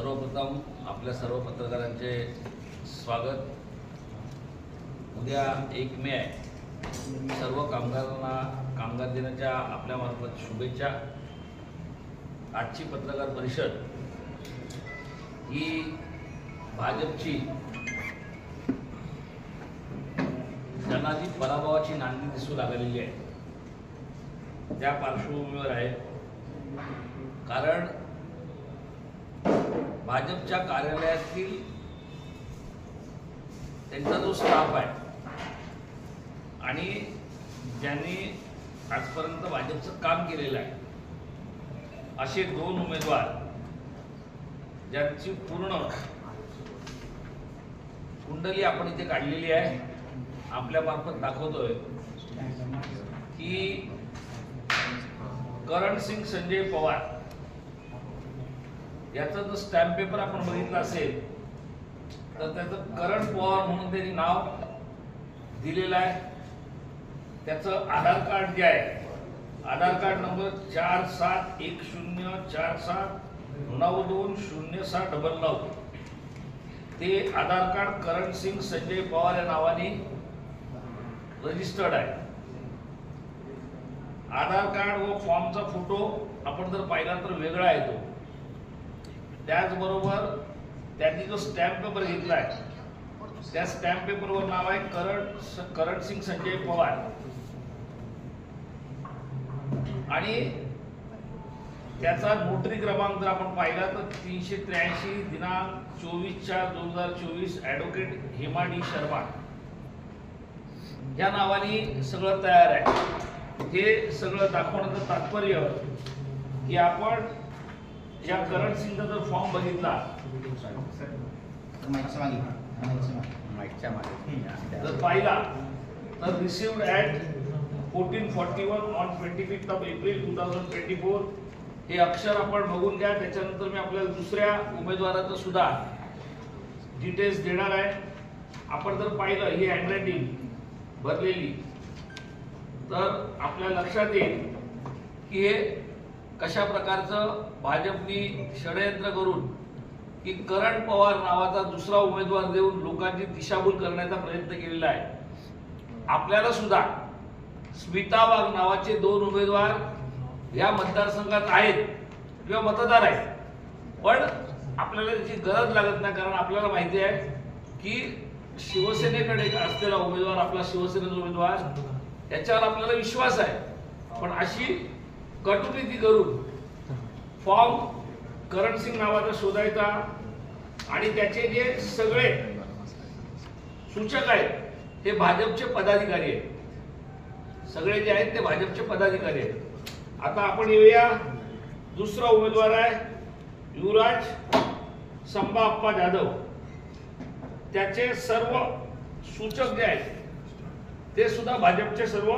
सर्वप्रथम आपल्या सर्व पत्रकारांचे स्वागत। उद्या 1 मे आहे। सर्व कामगारांना कामगार दिनाच्या आपल्या मार्फत शुभेच्छा। आजची पत्रकार परिषद ही भाजपची जनाधित पराभवाची नांदी दिसू लागलेली आहे। त्या पार्श्वभूमीवर आहे, कारण भाजपच्या कार्यालयातील त्यांचा जो स्टाफ आहे आणि ज्यांनी आजपर्यंत भाजपचं काम केलेलं आहे असे 2 उमेदवार ज्यांची पूर्ण कुंडली आपण इथे काढलेली आहे, आपल्या मार्फत दाखवतोय की करण सिंग संजय पवार याचा जो स्टॅम्प पेपर आपण बघितला असेल तर त्याचं करण पवार म्हणून त्यांनी नाव दिलेलं आहे। त्याचं आधार कार्ड जे आहे, आधार कार्ड नंबर 471047920699 ते आधार कार्ड करण सिंग संजय पवार या नावाने रजिस्टर्ड आहे। आधार कार्ड व फॉर्मचा फोटो आपण जर पाहिला तर वेगळा येतो। त्याचबरोबर त्यांनी जो स्टॅम्प पेपर घेतला आहे त्या स्टॅम्प पेपरवर नाव आहे करण सिंग संजय पवार आणि त्याचा नोटरी क्रमांक जर आपण पाहिला तर 383 दिनांक 24/4/2024 ॲडव्होकेट हेमा डी शर्मा या नावाने सगळं तयार आहे। हे सगळं दाखवण्याचं तात्पर्य की आपण या करण सिंगचा जर फॉर्म बघितला जर पाहिला तर रिसिव्ड ॲट 1441 ऑन 25 एप्रिल 2024 हे अक्षर आपण बघून घ्या। त्याच्यानंतर मी आपल्याला दुसऱ्या उमेदवाराचं सुद्धा डिटेल्स देणार आहे। आपण जर पाहिलं ही हँडरायटिंग भरलेली तर आपल्या लक्षात येईल की हे कशा प्रकारचं भाजपनी षडयंत्र करून की करण पवार नावाचा दुसरा उमेदवार देऊन लोकांची दिशाभूल करण्याचा प्रयत्न केलेला आहे। आपल्याला सुद्धा स्मिता वाघ नावाचे 2 उमेदवार या मतदारसंघात आहेत किंवा मतदार आहेत, पण आपल्याला त्याची गरज लागत नाही, कारण आपल्याला माहिती आहे की शिवसेनेकडे असलेला उमेदवार आपला शिवसेनेचा उमेदवार याच्यावर आपल्याला विश्वास आहे। पण अशी कटुनीती करून फॉर्म करण सिंग नावाचा शोधायचा आणि त्याचे जे सगळे सूचक आहेत ते भाजपचे पदाधिकारी आहेत। सगळे जे आहेत ते भाजपचे पदाधिकारी आहेत। आता आपण येऊया, दुसरा उमेदवार आहे युवराज संबा अप्पा जाधव। त्याचे सर्व सूचक जे आहेत ते सुद्धा भाजपचे सर्व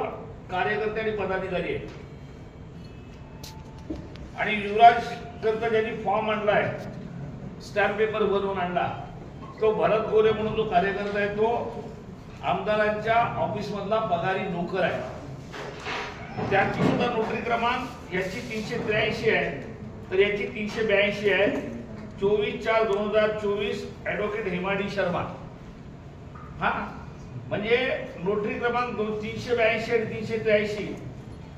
कार्यकर्ते आणि पदाधिकारी आहेत। आणि युवराज करता ज्यांनी फॉर्म आणलाय, स्टॅम्प पेपर बनवून आणला, तो भरत गोरे म्हणून जो कार्यकर्ता आहे तो आमदारांच्या ऑफिस मधला पगारी नोकर आहे। त्याची सुद्धा नोटरी क्रमांक याची 383 आहे तर याची 382 आहे। 24/4/2024 ॲडव्होकेट हेमा डी शर्मा। हा म्हणजे नोटरी क्रमांक 382 आणि 383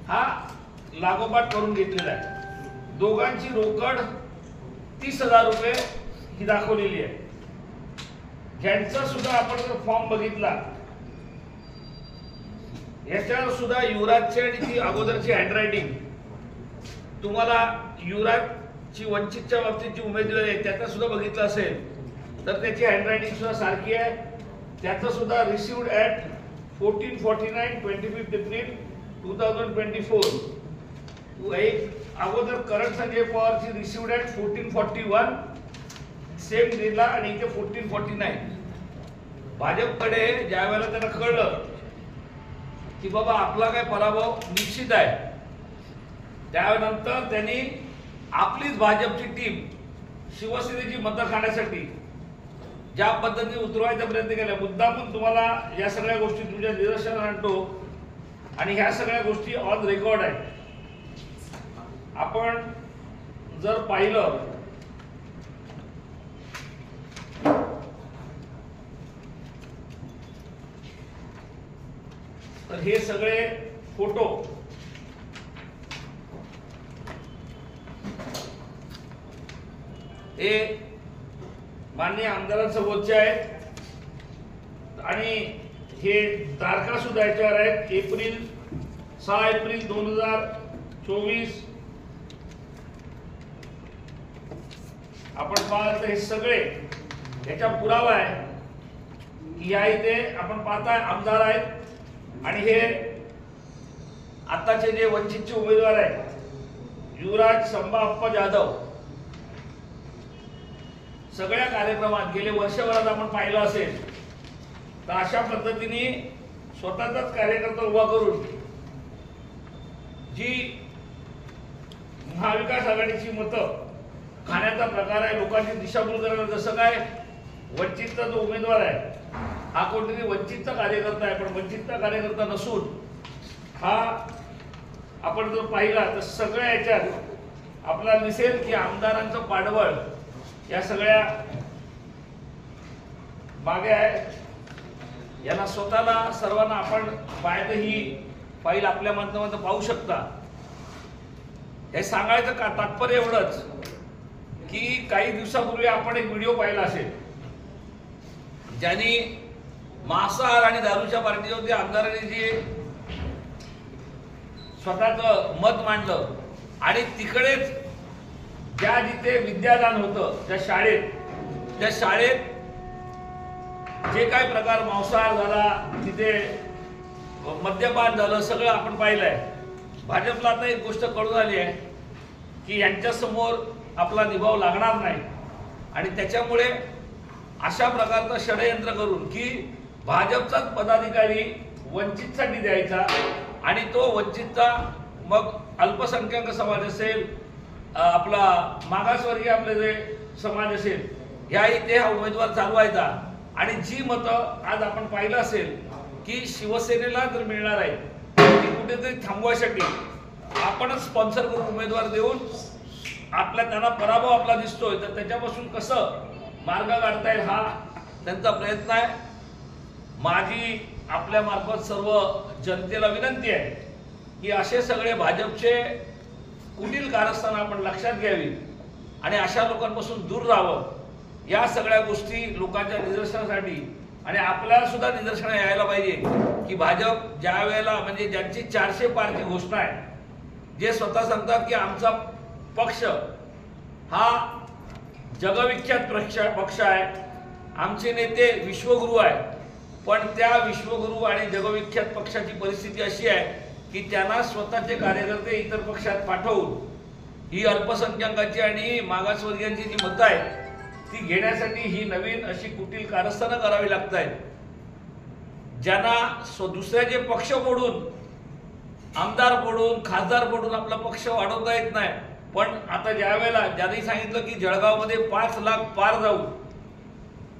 हा लागोपाठ करून घेतलेला आहे। दोघांची रोकड 30,000 रुपये ही दाखवलेली आहे। ज्यांचा सुद्धा आपण जर फॉर्म बघितला याच्यावर सुद्धा युवराजची आणि ती अगोदरची हँडरायटिंग तुम्हाला युवराजची वंचितच्या बाबतीत जी उमेदवारी आहे त्याचा सुद्धा बघितलं असेल तर त्याची हँडरायटिंग सुद्धा सारखी आहे। त्याचं सुद्धा रिसिव्ड ॲट 1449 25 एप्रिल 2024 एक अगोदर करण संजय पवारची रिसिव्ड ॲट 1441 सेम डेटला आणि इथे 1449। भाजपकडे ज्या वेळेला त्यांना कळलं की बाबा आपला काय पराभव निश्चित आहे, त्यानंतर त्यांनी आपलीच भाजपची टीम शिवसेनेची मतं खाण्यासाठी ज्या पद्धतीने उतरवायचा प्रयत्न केला, मुद्दामून तुम्हाला या सगळ्या गोष्टी तुमच्या निदर्शनास आणतो आणि ह्या सगळ्या गोष्टी ऑन रेकॉर्ड आहेत। आपण जर पाहिलं तर हे सगळे फोटो हे माननीय आमदारांसोबतचे आहेत आणि हे तारखा सुद्धा याच्यावर आहेत. 6 एप्रिल 2024 आपण पाहिलं तर हे सगळे याचा पुरावा आहे की या इथे आपण पाहताय आमदार आहेत आणि हे आताचे जे वंचितचे उमेदवार आहेत युवराज संभाप्पा जाधव सगळ्या कार्यक्रमात गेले वर्षभरात आपण पाहिलं असेल तर अशा पद्धतीने स्वतःचाच कार्यकर्ता उभा करून जी महाविकास आघाडीची मतं खाण्याचा प्रकार आहे, लोकांची दिशाभूल करायला. जसं काय वंचितचा जो उमेदवार आहे हा कोणतरी वंचितचा कार्यकर्ता आहे, पण वंचितचा कार्यकर्ता नसून हा आपण जर पाहिला तर सगळ्या याच्यात आपल्याला दिसेल की आमदारांचं पाठबळ या सगळ्या मागे आहे. यांना स्वतःला सर्वांना आपण पाहिलं ही फाईल आपल्या माध्यमातून पाहू शकता. हे सांगायचं का तात्पर्य एवढंच की काही दिवसापूर्वी आपण एक व्हिडिओ पाहिला असेल ज्यांनी मांसाहार आणि दारूच्या पार्टीवरती आमदारांनी जे स्वतःचं मत मांडलं आणि तिकडेच ज्या जिथे विद्यादान होतं त्या शाळेत जे काही प्रकार मांसाहार झाला, तिथे मद्यपान झालं, सगळं आपण पाहिलंय. भाजपला आता एक गोष्ट कळून आली आहे की यांच्या समोर आपला निभाव लागणार नाही आणि त्याच्यामुळे अशा प्रकारचं षडयंत्र करून की भाजपचाच पदाधिकारी वंचितसाठी द्यायचा आणि तो वंचितचा मग अल्पसंख्याक समाज असेल, आपला मागासवर्गीय आपले जे समाज असेल ह्या इथे हा उमेदवार चालवायचा आणि जी मतं आज आपण पाहिलं असेल की शिवसेनेला जर मिळणार आहे ती कुठेतरी थांबवायसाठी आपणच स्पॉन्सर करून उमेदवार देऊन त्यांना पराभव आपला दिसतोय तर त्याच्यापासून कसं मार्ग काढता येईल हा त्यांचा प्रयत्न आहे. माझी आपल्या मार्फत सर्व जनतेला विनंती आहे की असे सगळे भाजपचे कुटील कारस्थान आपण लक्षात घ्यावी आणि अशा लोकांपासून दूर राहावं. या सगळ्या गोष्टी लोकांच्या निदर्शनासाठी आणि आपल्याला सुद्धा निदर्शना यायला पाहिजे की भाजप ज्या वेळेला म्हणजे ज्यांची 400 पारची घोषणा आहे, जे स्वतः सांगतात की आमचा पक्ष हा जगविख्यात पक्ष आहे, आमचे नेते विश्वगुरू आहे, पण त्या विश्वगुरू आणि जगविख्यात पक्षाची परिस्थिती अशी आहे की त्यांना स्वतःचे कार्यकर्ते इतर पक्षात पाठवून ही अल्पसंख्याकांची आणि मागासवर्गीयांची जी मतं आहेत ती घेण्यासाठी ही नवीन अशी कुटील कारस्थानं करावी लागत आहेत. ज्यांना दुसऱ्याचे पक्ष फोडून, आमदार फोडून, खासदार फोडून आपला पक्ष वाढवता येत नाही. पण आता ज्या वेळेला ज्यांनी सांगितलं की जळगावमध्ये 5 लाख पार जाऊ,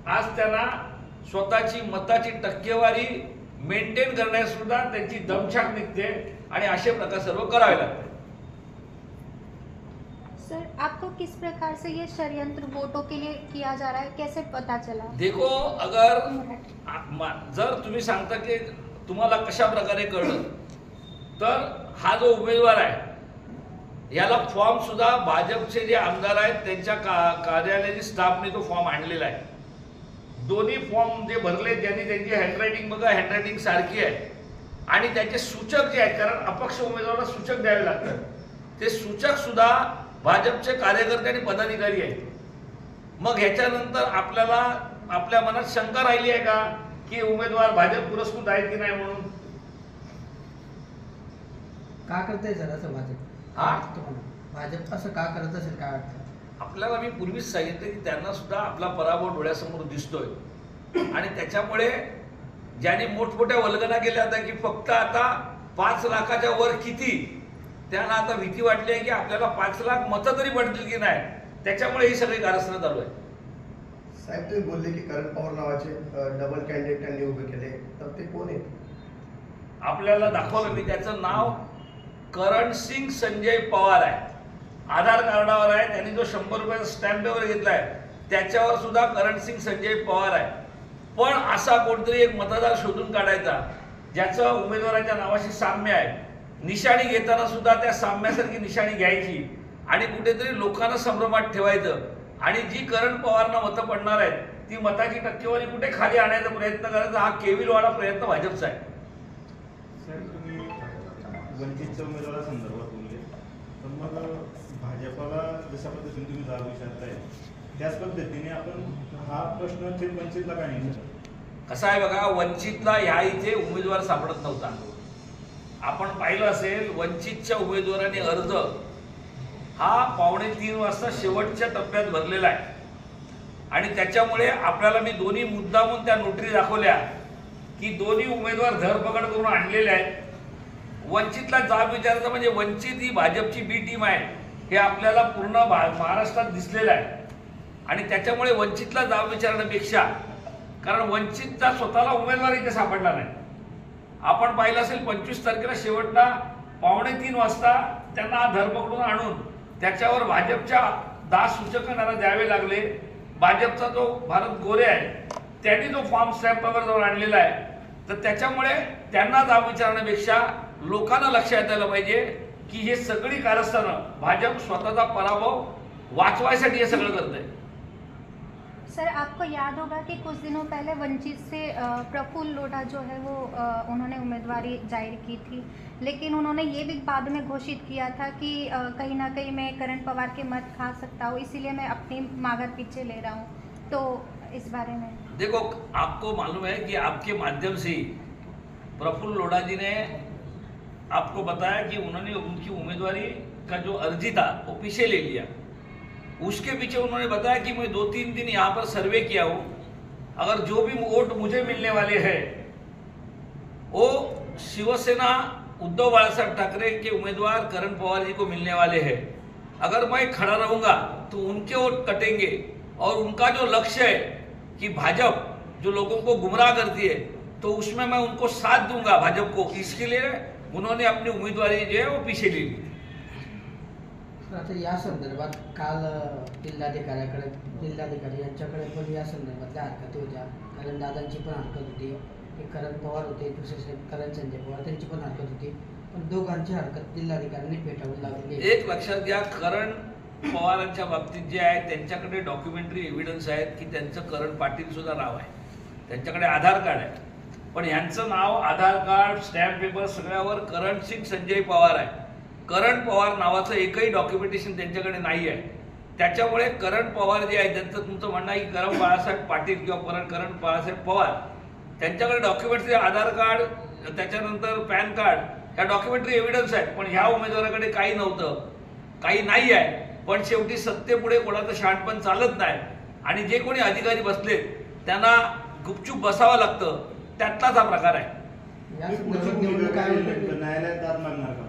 आज त्यांना स्वतःची मताची टक्केवारी मेंटेन करण्यास सुद्धा त्यांची दमछाक निघते आणि असे प्रकार सर्व करावे लागते. सर, आपको किस प्रकार से ये षड्यंत्र वोटों के लिए किया जा रहा है, कैसे पता चला? देखो, अगर जर तुम्ही सांगता की तुम्हाला कशा प्रकारे कळलं तर हा जो उमेदवार आहे याला फॉर्म सुद्धा भाजपचे जे आमदार आहेत त्यांच्या कार्यालयाची स्टाफने तो फॉर्म आणलेला आहे. दोन्ही फॉर्म जे भरले त्यांनी त्यांची हँडरायटिंग बघा, हँडरायटिंग सारखी आहे आणि त्याचे सूचक जे आहेत, कारण अपक्ष उमेदवाराला सूचक द्यावे लागतात, ते सूचक सुद्धा भाजपचे कार्यकर्ते आणि पदाधिकारी आहेत. मग ह्याच्यानंतर आपल्याला आपल्या मनात शंका राहिली आहे का की उमेदवार भाजप पुरस्कृत आहेत की नाही म्हणून? का करताय सर असं भाजप असं का करत असेल काय वाटतं? आपल्याला मी पूर्वीच सांगितलं की त्यांना सुद्धा आपला पराभव डोळ्यासमोर दिसतोय आणि त्याच्यामुळे ज्यांनी मोठमोठ्या वल्गना केल्या होत्या की फक्त आता 5 लाखाच्या वर किती, त्यांना आता भीती वाटली आहे की आपल्याला 5 लाख मतं तरी पडतील की नाही, त्याच्यामुळे ही सगळी कारस्थानं चालू आहे. साहेब, तुम्ही बोलले की करण पवार नावाचे डबल कॅन्डिडेट त्यांनी उभे केले, तर ते कोण आहेत? आपल्याला दाखवलं मी, त्याचं नाव करण सिंग संजय पवार आहे. आधार कार्डावर आहे, त्यांनी जो 100 रुपयाचा स्टॅम्प पेपर घेतलाय त्याच्यावर सुद्धा करण सिंग संजय पवार आहे. पण असा कोणतरी एक मतदार शोधून काढायचा ज्याचं उमेदवाराच्या नावाशी साम्य आहे, निशाणी घेताना सुद्धा त्या साम्यासारखी निशाणी घ्यायची आणि कुठेतरी लोकांना संभ्रमात ठेवायचं आणि जी करण पवारना मतं पडणार आहेत ती मताची टक्केवारी कुठे खाली आणायचा प्रयत्न करायचा, हा केविलवाडा प्रयत्न भाजपचा आहे. साहेब, तुम्ही वंचितच्या उमेदवारासंदर्भात बोलले, पण मग भाजपाला जशा पद्धतीने तुम्ही जाब विचारताय त्याच पद्धतीने आपण हा प्रश्न थेट वंचितला काय नाही विचारत? कसं आहे बघा, वंचितला ह्या इथे उमेदवार सापडत नव्हता. आपण पाहिलं असेल वंचितच्या उमेदवाराने अर्ज हा 2:45 वाजता शेवटच्या टप्प्यात भरलेला आहे आणि त्याच्यामुळे आपल्याला मी दोन्ही मुद्दामून त्या नोटरी दाखवल्या की दोन्ही उमेदवार धरपकड करून आणलेले आहेत. वंचितला जाब विचारायचं म्हणजे वंचित ही भाजपची बी टीम आहे हे आपल्याला पूर्ण महाराष्ट्रात दिसलेलं आहे आणि त्याच्यामुळे वंचितला जाब विचारण्यापेक्षा, कारण वंचितचा स्वतःला उमेदवार इथे सापडला नाही. आपण पाहिलं असेल 25 तारखेला शेवटला 2:45 वाजता त्यांना धरपकडून आणून त्याच्यावर भाजपच्या 10 सूचकांना द्यावे लागले. भाजपचा जो भारत गोरे आहे त्यांनी जो फॉर्म स्टॅम्पवर जाऊन आणलेला आहे, तर त्याच्यामुळे त्यांना जाब विचारण्यापेक्षा लोकांना लक्षात यायला पाहिजे की हे सगळी कारस्थानं भाजप स्वतःचा पराभव वाचवायसाठी हे सगळं करत आहे. सर, आपको याद होगा कि कुछ दिनों पहले वंचित से प्रफुल्ल लोढ़ा जो है वो उन्होंने उम्मीदवारी जाहिर की थी, लेकिन उन्होंने ये भी बाद में घोषित किया था कि कहीं ना कहीं मैं करण पवार के मत खा सकता हूँ, इसीलिए मैं अपनी मागर पीछे ले रहा हूँ. तो इस बारे में देखो, आपको मालूम है कि आपके माध्यम से प्रफुल्ल लोढ़ा जी ने आपको बताया कि उन्होंने उनकी उम्मीदवारी का जो अर्जी था वो पीछे ले लिया. उसके पीछे उन्होंने बताया कि मैं 2-3 दिन यहाँ पर सर्वे किया हूँ, अगर जो भी वोट मुझे मिलने वाले हैं वो शिवसेना उद्धव बाळासाहेब ठाकरे के उम्मीदवार करण पवार जी को मिलने वाले हैं. अगर मैं खड़ा रहूंगा तो उनके वोट कटेंगे और उनका जो लक्ष्य है कि भाजपा जो लोगों को गुमराह करती है तो उसमें मैं उनको साथ दूंगा भाजपा को, इसके लिए उन्होंने अपनी उम्मीदवारी जो है वो पीछे ले ली. आता या संदर्भात काल जिल्हाधिकारी यांच्याकडे पण या संदर्भातल्या हरकती होत्या, कारण दादांची पण हरकत होती, की करण पवार होते, दुसरे करण संजय पवार त्यांची पण हरकत होती, पण दोघांची हरकत जिल्हाधिकाऱ्यांनी पेटावून लावली. एक लक्षात घ्या, करण पवारांच्या बाबतीत जे आहे त्यांच्याकडे डॉक्युमेंटरी एव्हिडन्स आहेत की त्यांचं करण पाटील सुद्धा नाव आहे, त्यांच्याकडे आधार कार्ड आहे, पण यांचं नाव आधार card stamp paper सगळ्यावर Karan Singh Sanjay Pawar आहे. करण पवार नावाचं एकही डॉक्युमेंटेशन त्यांच्याकडे नाही आहे. त्याच्यामुळे करण पवार जे आहे त्यांचं तुमचं म्हणणं आहे की करण बाळासाहेब पाटील किंवा करण बाळासाहेब पवार त्यांच्याकडे डॉक्युमेंटरी आधार कार्ड, त्याच्यानंतर पॅन कार्ड, ह्या डॉक्युमेंटरी एव्हिडन्स आहेत, पण ह्या उमेदवाराकडे काही नव्हतं, काही नाही आहे. पण शेवटी सत्तेपुढे कोणाचं शहाणपण चालत नाही आणि जे कोणी अधिकारी बसले त्यांना गुपचूप बसावं लागतं, त्यातलाच हा प्रकार आहे. न्यायालयात दाद मागणार का?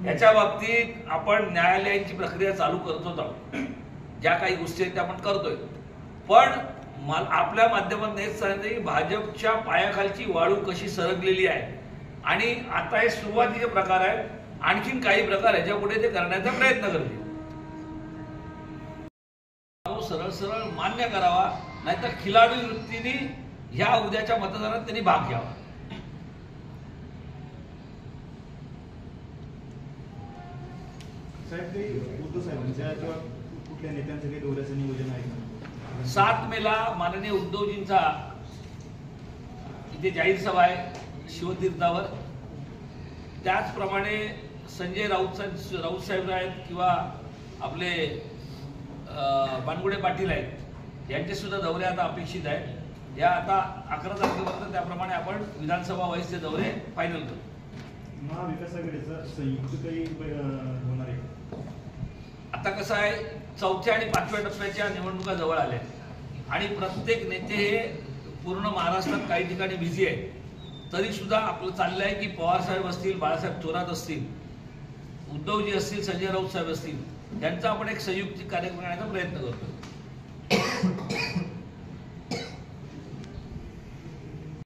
याच्या बाबतीत आपण न्यायालयाची प्रक्रिया चालू करतोच आहोत, ज्या काही गोष्टी आहेत त्या आपण करतोय, पण आपल्या माध्यमातून हेच सांगितलं की भाजपच्या पायाखालची वाळू कशी सरकलेली आहे आणि आता हे सुरुवातीचे प्रकार आहेत, आणखीन काही प्रकार ह्याच्या पुढे ते करण्याचा प्रयत्न करतील. सरळ सरळ मान्य करावा, नाहीतर खिलाडू वृत्तीने ह्या उद्याच्या मतदानात त्यांनी भाग घ्यावा. साहेब, काही उद्धव साहेबांच्या किंवा कुठल्या नेत्यांचं काही दौऱ्याचं नियोजन आहे का? 7 मेला माननीय उद्धवजींचा इथे जाहीर सभा आहे शिवतीर्थावर. त्याचप्रमाणे संजय राऊत साहेब आहेत किंवा आपले बानगुडे पाटील आहेत, यांचे सुद्धा दौरे आता अपेक्षित आहेत. या आता 11 तारखेपर्यंत त्याप्रमाणे आपण विधानसभा वाईजचे दौरे फायनल करू. महाविकास आघाडीचा संयुक्त काही होणार आहे? आता कसं आहे, 4थ्या आणि 5व्या टप्प्याच्या निवडणुका जवळ आल्या आणि प्रत्येक नेते हे पूर्ण महाराष्ट्रात काही ठिकाणी बिझी आहे. तरी सुद्धा आपलं चाललं आहे की पवार साहेब असतील, बाळासाहेब थोरात असतील, उद्धवजी असतील, संजय राऊत साहेब असतील, यांचा आपण एक संयुक्त कार्यक्रम करण्याचा प्रयत्न करतो.